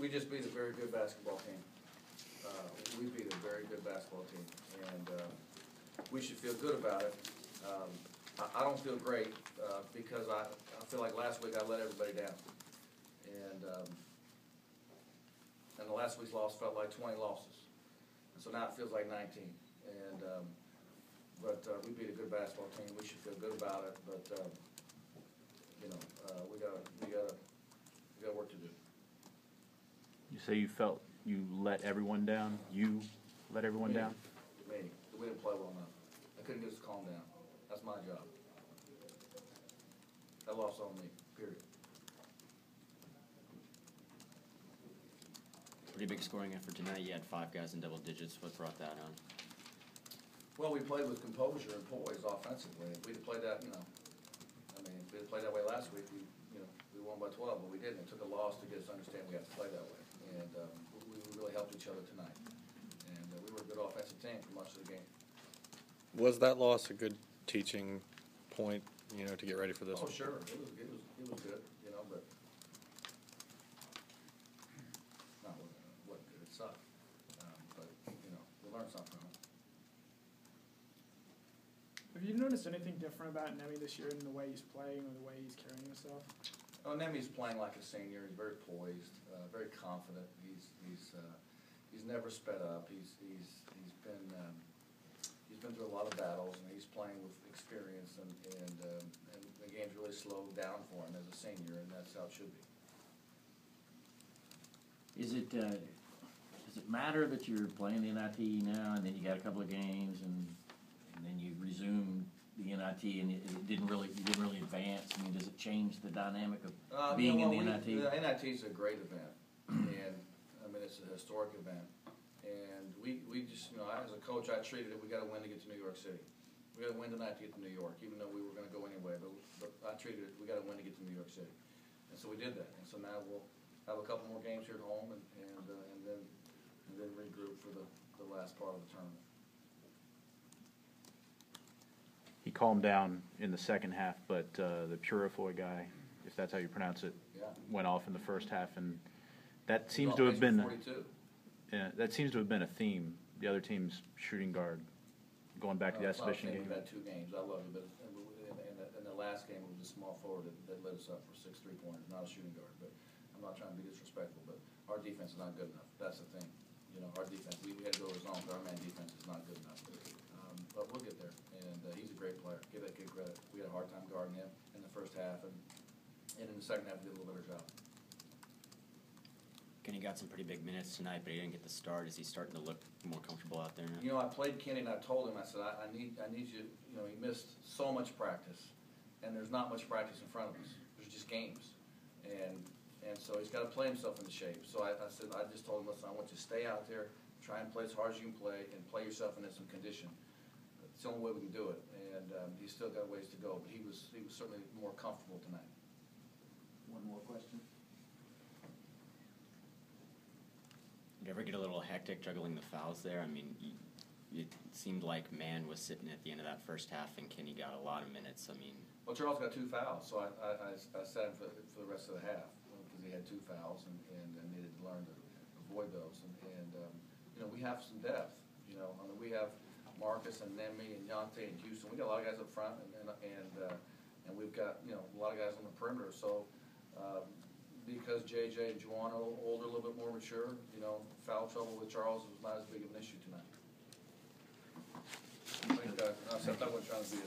We just beat a very good basketball team. We beat a very good basketball team, and we should feel good about it. I don't feel great because I feel like last week I let everybody down, and the last week's loss felt like 20 losses, and so now it feels like 19. And but we beat a good basketball team. We should feel good about it, but you know, we got work to do. You say you felt you let everyone down? You let everyone down? Me. We didn't play well enough. I couldn't get us to calm down. That's my job. That loss on me, period. Pretty big scoring effort tonight. You had 5 guys in double digits. What brought that on? Well, we played with composure and poise offensively. If we'd have played that, you know, I mean, if we had played that way last week, we won by 12, but we didn't. It took a loss to get us to understand we have to play that way. And we really helped each other tonight. And we were a good offensive team for much of the game. Was that loss a good teaching point, you know, to get ready for this? Oh, sure. It was good, you know, but not wasn't good. It sucked. But, you know, we learned something from it. Have you noticed anything different about Nemi this year in the way he's playing or the way he's carrying himself? Oh, Nemi's playing like a senior. He's very poised, very confident. He's never sped up. He's been through a lot of battles, and he's playing with experience. And the game's really slowed down for him as a senior, and that's how it should be. Is it does it matter that you're playing the NIT now, and then you got a couple of games, and then you resume the NIT, and you didn't really advance? I mean, does it change the dynamic of being in the NIT? The NIT is a great event, and I mean it's a historic event. And we just, you know, as a coach, I treated it. We got to win to get to New York City. We got to win tonight to get to New York, even though we were going to go anyway. But I treated it. We got to win to get to New York City, and so we did that. And so now we'll have a couple more games here at home, and then regroup for the last part of the tournament. He calmed down in the second half, but the Purifoy guy, if that's how you pronounce it, Yeah. went off in the first half, and that seems to have been 42. that seems to have been a theme. The other team's shooting guard, going back to the exhibition game. We've had 2 games. I love it, but in the last game, it was a small forward that led us up for 6 3-pointers, not a shooting guard. But I'm not trying to be disrespectful, but our defense is not good enough. That's the thing. You know, our defense, we had to go to zone, but our man defense is not good enough. But we'll get there, and he's a great player. Give that kid credit. We had a hard time guarding him in the first half, and in the second half, we did a little better job. Kenny got some pretty big minutes tonight, but he didn't get the start. Is he starting to look more comfortable out there now? You know, I played Kenny, and I told him, I said, I need you. You know, he missed so much practice, and there's not much practice in front of us. There's just games, and so he's got to play himself into shape. So I said, I just told him, listen, I want you to stay out there, try and play as hard as you can play, and play yourself into some condition. It's the only way we can do it, and he's still got ways to go, but he was certainly more comfortable tonight. One more question. Did you ever get a little hectic juggling the fouls there? I mean, it seemed like Mann was sitting at the end of that first half, and Kenny got a lot of minutes. I mean, well, Charles got 2 fouls, so I sat him for the rest of the half because he had 2 fouls and needed to learn to avoid those. And you know, we have some depth. You know, I mean, we have Marcus and Nemi and Yante and Houston. We got a lot of guys up front, and we've got, you know, a lot of guys on the perimeter. So because JJ and Juwan are older, a little bit more mature, you know, foul trouble with Charles was not as big of an issue tonight. I think, except I wasn't trying to be